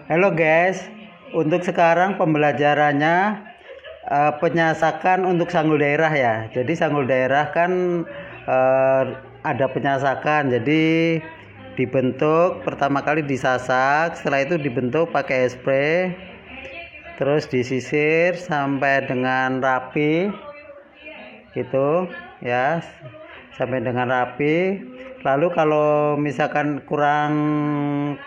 Halo guys, untuk sekarang pembelajarannya penyasakan untuk sanggul daerah ya. Jadi sanggul daerah kan ada penyasakan. Jadi dibentuk pertama kali disasak, setelah itu dibentuk pakai spray, terus disisir sampai dengan rapi, gitu ya, sampai dengan rapi. Lalu kalau misalkan kurang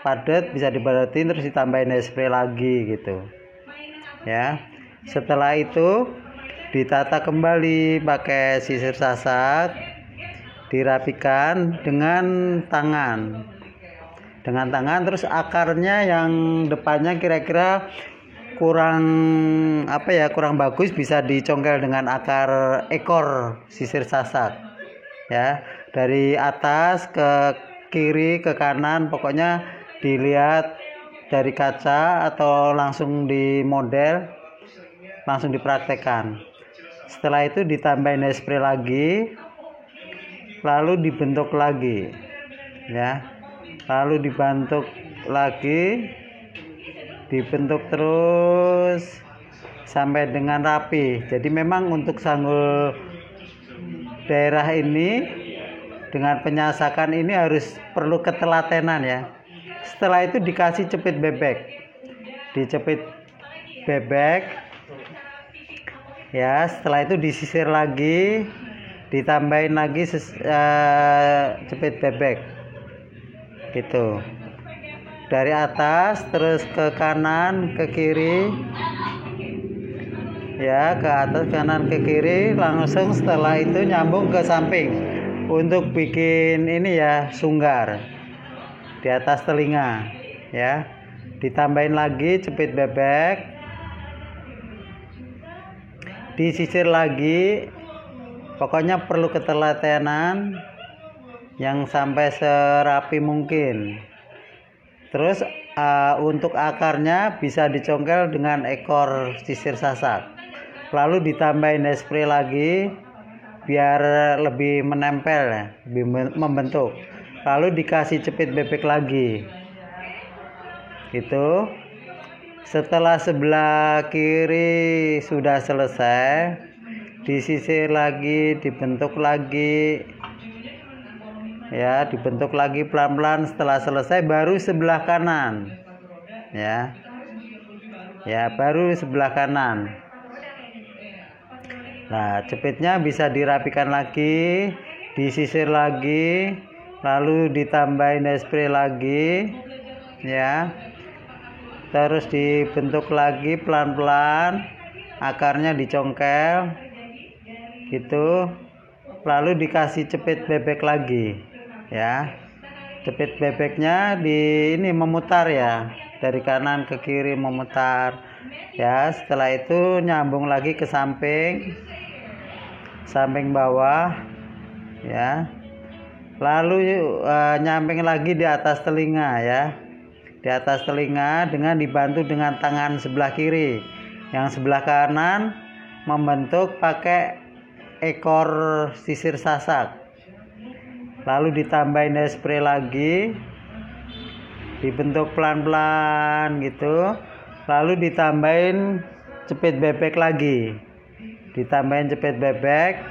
padat bisa dibadatin terus ditambahin spray lagi gitu ya. Setelah itu ditata kembali pakai sisir sasak, dirapikan dengan tangan terus akarnya yang depannya kira-kira kurang kurang bagus bisa dicongkel dengan akar ekor sisir sasak ya, dari atas ke kiri ke kanan, pokoknya dilihat dari kaca atau langsung di model, langsung dipraktekkan. Setelah itu ditambahin spray lagi, lalu dibentuk lagi ya, lalu dibentuk lagi, dibentuk terus sampai dengan rapi. Jadi memang untuk sanggul daerah ini dengan penyasakan ini harus perlu ketelatenan ya. Setelah itu dikasih cepit bebek, dicepit bebek ya. Setelah itu disisir lagi, ditambahin lagi cepit bebek gitu, dari atas terus ke kanan ke kiri ya, ke atas kanan ke kiri, langsung setelah itu nyambung ke samping untuk bikin ini ya, sunggar di atas telinga ya. Ditambahin lagi cepit bebek, disisir lagi, pokoknya perlu ketelatenan yang sampai serapi mungkin. Terus untuk akarnya bisa dicongkel dengan ekor sisir sasak, lalu ditambahin spray lagi biar lebih menempel ya, lebih membentuk. Lalu dikasih cepit bebek lagi gitu. Setelah sebelah kiri sudah selesai, disisir lagi, dibentuk lagi ya, dibentuk lagi pelan-pelan. Setelah selesai baru sebelah kanan ya, baru sebelah kanan. Nah, cepitnya bisa dirapikan lagi, disisir lagi, lalu ditambahin spray lagi ya, terus dibentuk lagi pelan-pelan, akarnya dicongkel gitu, lalu dikasih cepit bebek lagi ya. Cepit bebeknya di ini memutar ya, dari kanan ke kiri memutar ya. Setelah itu nyambung lagi ke samping bawah ya, lalu nyamping lagi di atas telinga ya, di atas telinga dengan dibantu dengan tangan sebelah kiri. Yang sebelah kanan membentuk pakai ekor sisir sasak, lalu ditambahin spray lagi, dibentuk pelan-pelan gitu, lalu ditambahin cepit bebek lagi, ditambahin cepit bebek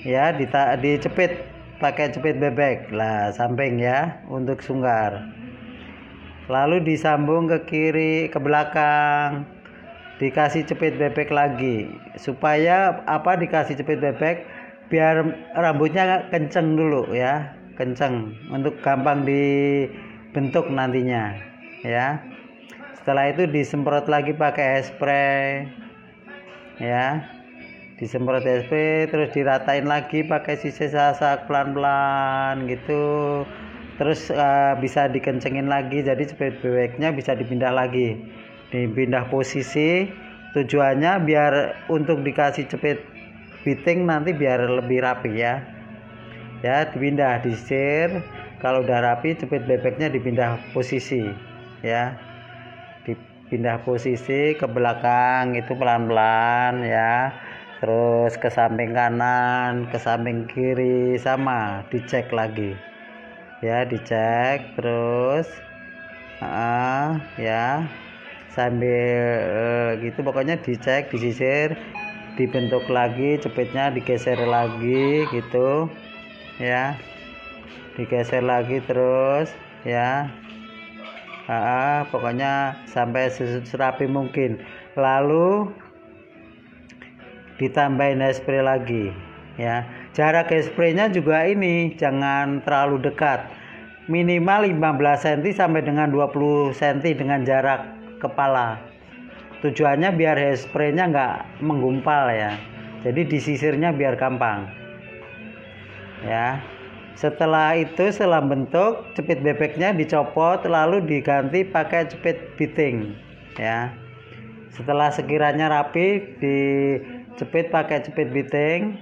ya, dicepit pakai cepit bebek lah samping ya untuk sunggar. Lalu disambung ke kiri ke belakang, dikasih cepit bebek lagi. Supaya dikasih cepit bebek biar rambutnya kenceng dulu ya, kenceng untuk gampang dibentuk nantinya ya. Setelah itu disemprot lagi pakai spray ya, disemprot spray terus diratain lagi pakai sisir sasak pelan-pelan gitu. Terus bisa dikencengin lagi, jadi cepit bebeknya bisa dipindah lagi, dipindah posisi. Tujuannya biar untuk dikasih cepit biting nanti biar lebih rapi ya, dipindah, disisir. Kalau udah rapi cepit bebeknya dipindah posisi ya, dipindah posisi ke belakang itu pelan-pelan ya. Terus ke samping kanan, ke samping kiri sama dicek lagi ya, dicek terus ya, sambil gitu pokoknya dicek, disisir, dibentuk lagi, jepitnya digeser lagi gitu ya, digeser lagi terus ya. Pokoknya sampai serapi mungkin, lalu ditambahin hairspray lagi ya. Jarak hairspraynya juga ini jangan terlalu dekat, minimal 15 cm sampai dengan 20 cm dengan jarak kepala. Tujuannya biar hairspraynya nggak menggumpal ya, jadi disisirnya biar gampang ya. Setelah itu, setelah bentuk, cepit bebeknya dicopot lalu diganti pakai cepit biting ya. Setelah sekiranya rapi, dicepit pakai cepit biting,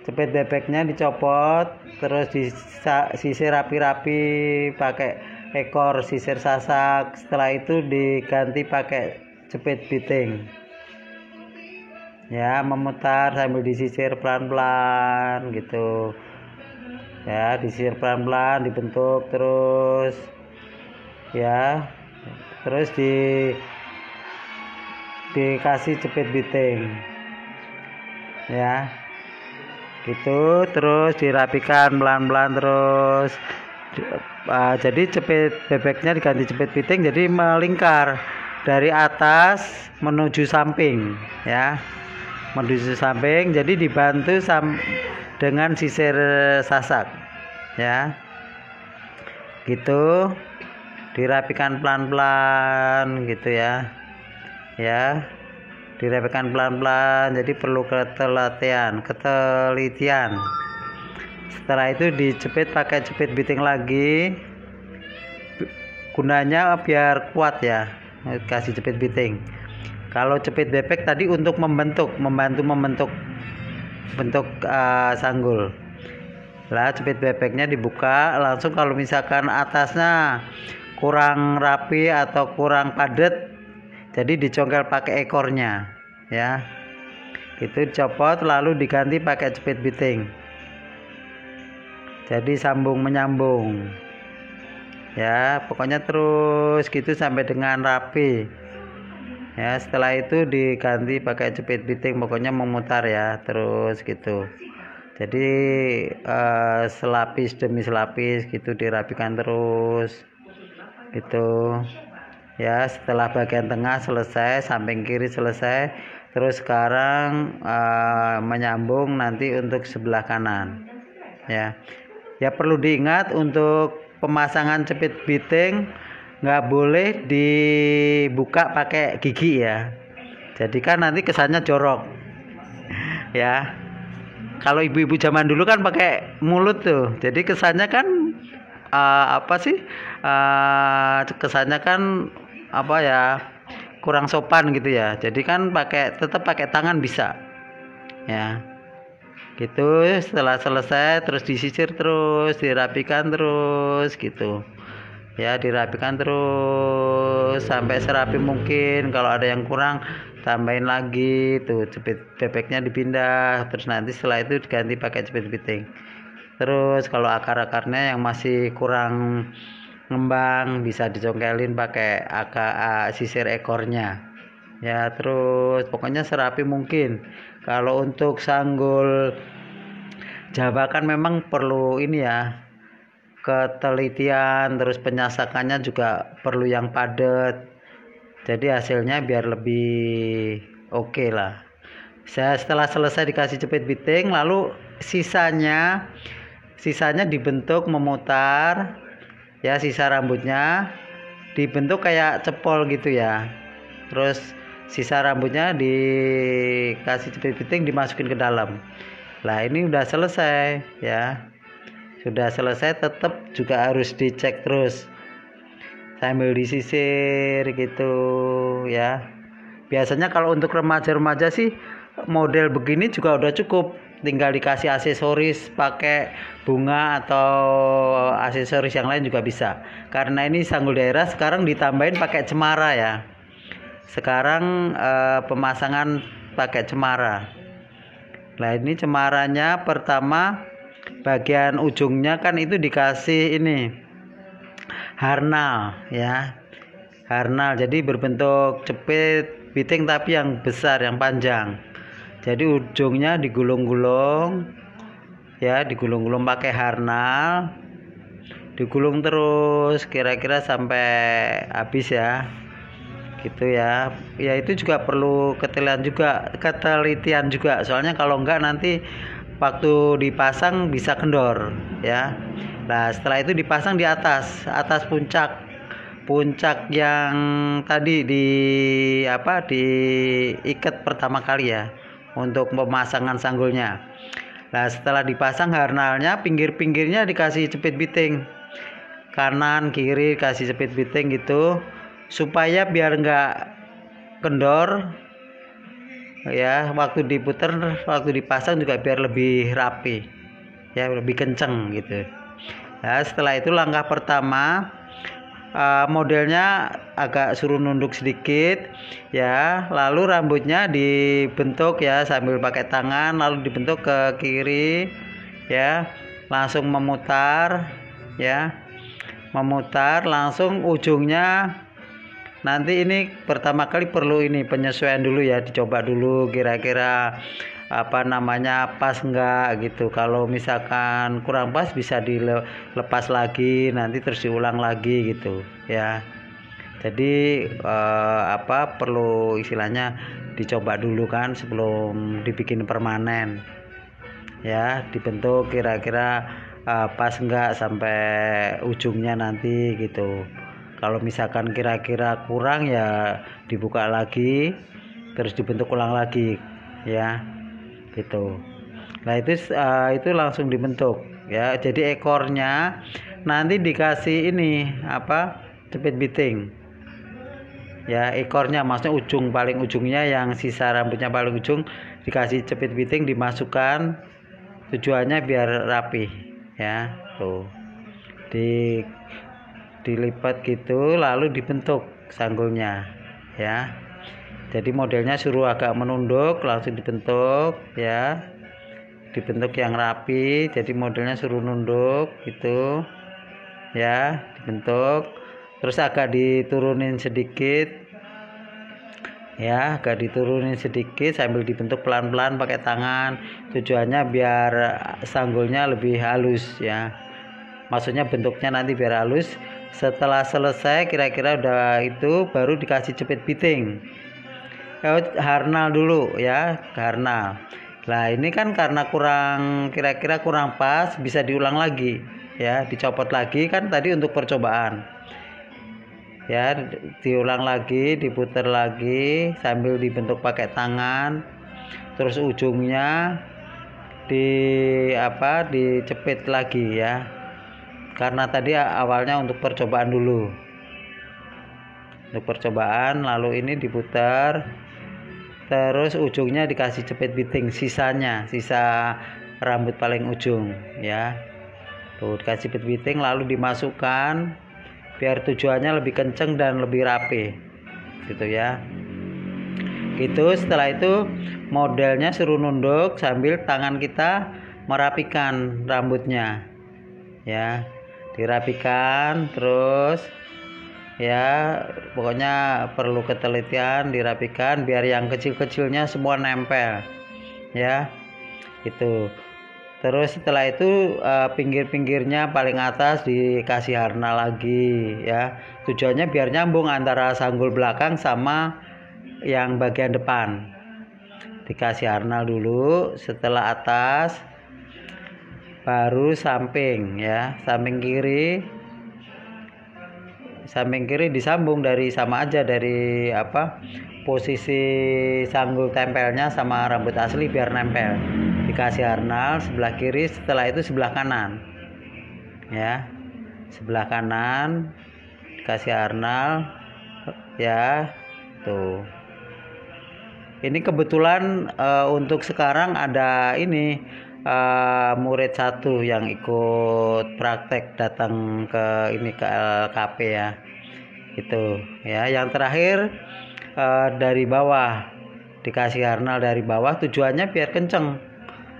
cepit bebeknya dicopot, terus disisir rapi-rapi pakai ekor sisir sasak. Setelah itu diganti pakai cepit biting ya, memutar sambil disisir pelan-pelan gitu ya, disisir pelan-pelan, dibentuk terus ya, terus dikasih cepit biting ya gitu, terus dirapikan pelan-pelan terus. Jadi cepit bebeknya diganti cepit biting, jadi melingkar dari atas menuju samping ya, menuju samping, jadi dibantu dengan sisir sasak ya gitu, dirapikan pelan-pelan gitu ya, dirapikan pelan-pelan, jadi perlu ketelitian. Setelah itu dijepit pakai cepit biting lagi, gunanya biar kuat ya, kasih cepit biting. Kalau cepit bebek tadi untuk membantu membentuk sanggul. Lah cepit bebeknya dibuka langsung, kalau misalkan atasnya kurang rapi atau kurang padat, jadi dicongkel pakai ekornya ya. Itu dicopot lalu diganti pakai cepit biting. Jadi sambung menyambung. Ya, pokoknya terus gitu sampai dengan rapi. Ya, setelah itu diganti pakai cepit biting, pokoknya memutar ya, terus gitu. Jadi selapis demi selapis gitu dirapikan terus gitu ya. Setelah bagian tengah selesai, samping kiri selesai, terus sekarang menyambung nanti untuk sebelah kanan ya. Ya, perlu diingat untuk pemasangan cepit biting nggak boleh dibuka pakai gigi ya, jadi kan nanti kesannya jorok ya. Kalau ibu-ibu zaman dulu kan pakai mulut tuh, jadi kesannya kan kesannya kan kurang sopan gitu ya. Jadi kan tetap pakai tangan bisa ya gitu. Setelah selesai terus disisir, terus dirapikan terus gitu ya, dirapikan terus sampai serapi mungkin. Kalau ada yang kurang tambahin lagi tuh, cepit bebeknya dipindah, terus nanti setelah itu diganti pakai cepit biting. Terus kalau akar-akarnya yang masih kurang ngembang bisa dicongkelin pakai sisir ekornya ya. Terus pokoknya serapi mungkin. Kalau untuk sanggul Jawa kan memang perlu ini ya, ketelitian, terus penyasakannya juga perlu yang padat, jadi hasilnya biar lebih oke lah. Setelah selesai dikasih cepit biting, lalu sisanya dibentuk memutar ya, sisa rambutnya dibentuk kayak cepol gitu ya. Terus sisa rambutnya dikasih cepit biting, dimasukin ke dalam. Lah ini udah selesai ya. Sudah selesai, tetap juga harus dicek terus sambil disisir gitu ya. Biasanya kalau untuk remaja-remaja sih model begini juga udah cukup, tinggal dikasih aksesoris pakai bunga atau aksesoris yang lain juga bisa. Karena ini sanggul daerah, sekarang ditambahin pakai cemara ya. Sekarang pemasangan pakai cemara. Nah ini cemaranya pertama bagian ujungnya kan itu dikasih ini harnal ya. harnal, jadi berbentuk cepit biting tapi yang besar, yang panjang. Jadi ujungnya digulung-gulung ya, digulung-gulung pakai harnal, digulung terus kira-kira sampai habis ya, gitu ya. Ya itu juga perlu ketelitian juga, soalnya kalau enggak nanti waktu dipasang bisa kendor ya. Nah setelah itu dipasang di atas puncak yang tadi diikat pertama kali ya, untuk pemasangan sanggulnya. Nah setelah dipasang harnalnya, pinggir-pinggirnya dikasih jepit biting, kanan kiri kasih jepit biting gitu, supaya biar nggak kendor ya. Waktu diputer, waktu dipasang juga biar lebih rapi ya, lebih kenceng gitu ya. Setelah itu langkah pertama, modelnya agak suruh nunduk sedikit ya, lalu rambutnya dibentuk ya sambil pakai tangan, lalu dibentuk ke kiri ya, langsung memutar ya, langsung ujungnya. Nanti ini pertama kali perlu ini penyesuaian dulu ya, dicoba dulu kira-kira pas enggak gitu. Kalau misalkan kurang pas bisa dilepas lagi, nanti terus diulang lagi gitu ya. Jadi perlu istilahnya dicoba dulu kan sebelum dibikin permanen ya, dibentuk kira-kira pas enggak sampai ujungnya nanti gitu. Kalau misalkan kira-kira kurang ya dibuka lagi terus dibentuk ulang lagi ya, gitu. Nah itu langsung dibentuk ya. Jadi ekornya nanti dikasih ini jepit biting ya, ekornya maksudnya paling ujungnya yang sisa rambutnya paling ujung dikasih jepit biting, dimasukkan, tujuannya biar rapi ya. Tuh dilipat gitu, lalu dibentuk sanggulnya ya. Jadi modelnya suruh agak menunduk, langsung dibentuk ya, dibentuk yang rapi. Jadi modelnya suruh nunduk gitu ya, dibentuk terus agak diturunin sedikit ya, sambil dibentuk pelan-pelan pakai tangan. Tujuannya biar sanggulnya lebih halus ya, maksudnya bentuknya nanti biar halus. Setelah selesai kira-kira udah itu, baru dikasih jepit biting, harnal dulu ya, harnal. Nah ini kan karena kira-kira kurang pas, bisa diulang lagi ya, dicopot lagi kan tadi untuk percobaan ya, diulang lagi, diputar lagi sambil dibentuk pakai tangan, terus ujungnya dicepit lagi ya, karena tadi awalnya untuk percobaan dulu, lalu ini diputar, terus ujungnya dikasih jepit biting, sisa rambut paling ujung ya. Tuh dikasih jepit biting, lalu dimasukkan biar tujuannya lebih kenceng dan lebih rapi gitu ya. Gitu. Setelah itu modelnya suruh nunduk sambil tangan kita merapikan rambutnya ya, dirapikan terus ya, pokoknya perlu ketelitian, dirapikan biar yang kecil-kecilnya semua nempel ya, itu. Terus setelah itu pinggir-pinggirnya paling atas dikasih harnal lagi ya, tujuannya biar nyambung antara sanggul belakang sama yang bagian depan. Dikasih harnal dulu, setelah atas baru samping ya, samping kiri disambung dari posisi sanggul tempelnya sama rambut asli biar nempel. Dikasih harnal sebelah kiri, setelah itu sebelah kanan ya, sebelah kanan dikasih harnal ya. Tuh ini kebetulan untuk sekarang ada ini murid satu yang ikut praktek datang ke LKP ya, itu ya. Yang terakhir dari bawah, dikasih harnal dari bawah, tujuannya biar kenceng.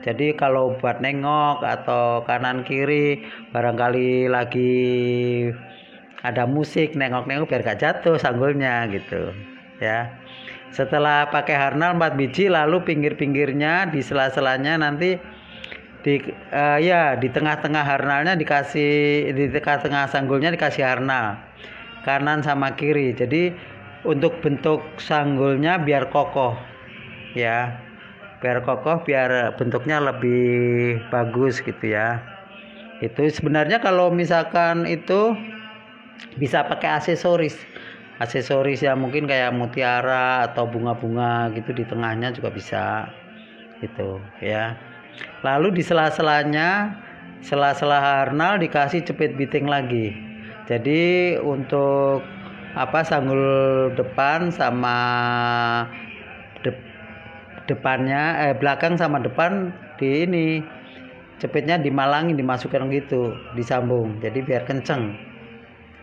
Jadi kalau buat nengok atau kanan kiri barangkali lagi ada musik, nengok-nengok biar gak jatuh sanggulnya gitu ya. Setelah pakai harnal 4 biji, lalu pinggir-pinggirnya di sela-selanya nanti di tengah-tengah harnalnya di tengah-tengah sanggulnya dikasih harnal kanan sama kiri. Jadi untuk bentuk sanggulnya biar kokoh ya, biar bentuknya lebih bagus gitu ya. Itu sebenarnya kalau misalkan itu bisa pakai aksesoris ya, mungkin kayak mutiara atau bunga-bunga gitu di tengahnya juga bisa gitu ya. Lalu di sela-sela harnal dikasih jepit biting lagi. Jadi untuk sanggul depan sama belakang sama depan jepitnya dimalangin, dimasukkan gitu, disambung. Jadi biar kenceng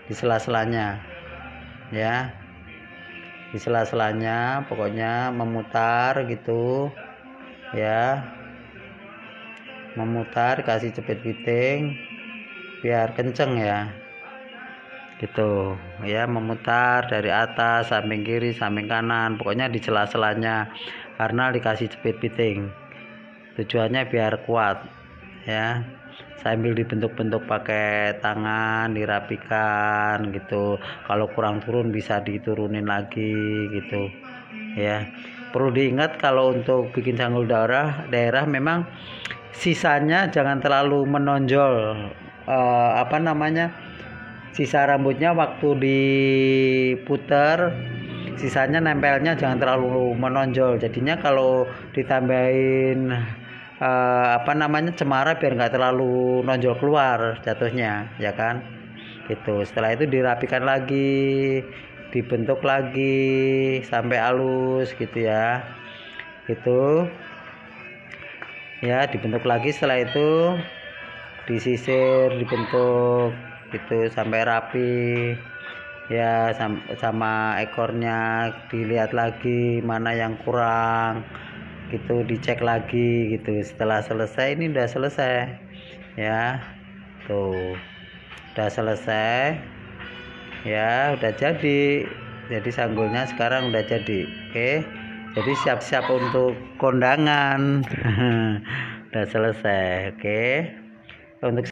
di sela-selanya ya. Di sela-selanya pokoknya memutar gitu ya. Memutar, kasih jepit biting biar kenceng ya gitu ya. Memutar dari atas, samping kiri, samping kanan, pokoknya di sela-selanya karena dikasih jepit biting. Tujuannya biar kuat ya, sambil dibentuk-bentuk pakai tangan, dirapikan gitu. Kalau kurang turun bisa diturunin lagi gitu ya. Perlu diingat kalau untuk bikin sanggul daerah memang sisanya jangan terlalu menonjol, sisa rambutnya waktu diputer, sisanya nempelnya jangan terlalu menonjol. Jadinya kalau ditambahin cemara biar nggak terlalu nonjol keluar jatuhnya ya kan gitu. Setelah itu dirapikan lagi, dibentuk lagi sampai halus gitu ya, gitu ya. Dibentuk lagi, setelah itu disisir, dibentuk gitu sampai rapi ya. Sama ekornya dilihat lagi mana yang kurang gitu, dicek lagi gitu. Setelah selesai, ini udah selesai ya, tuh udah selesai ya, udah jadi sanggulnya sekarang udah jadi. Oke, jadi siap-siap untuk kondangan. Udah selesai. Oke, untuk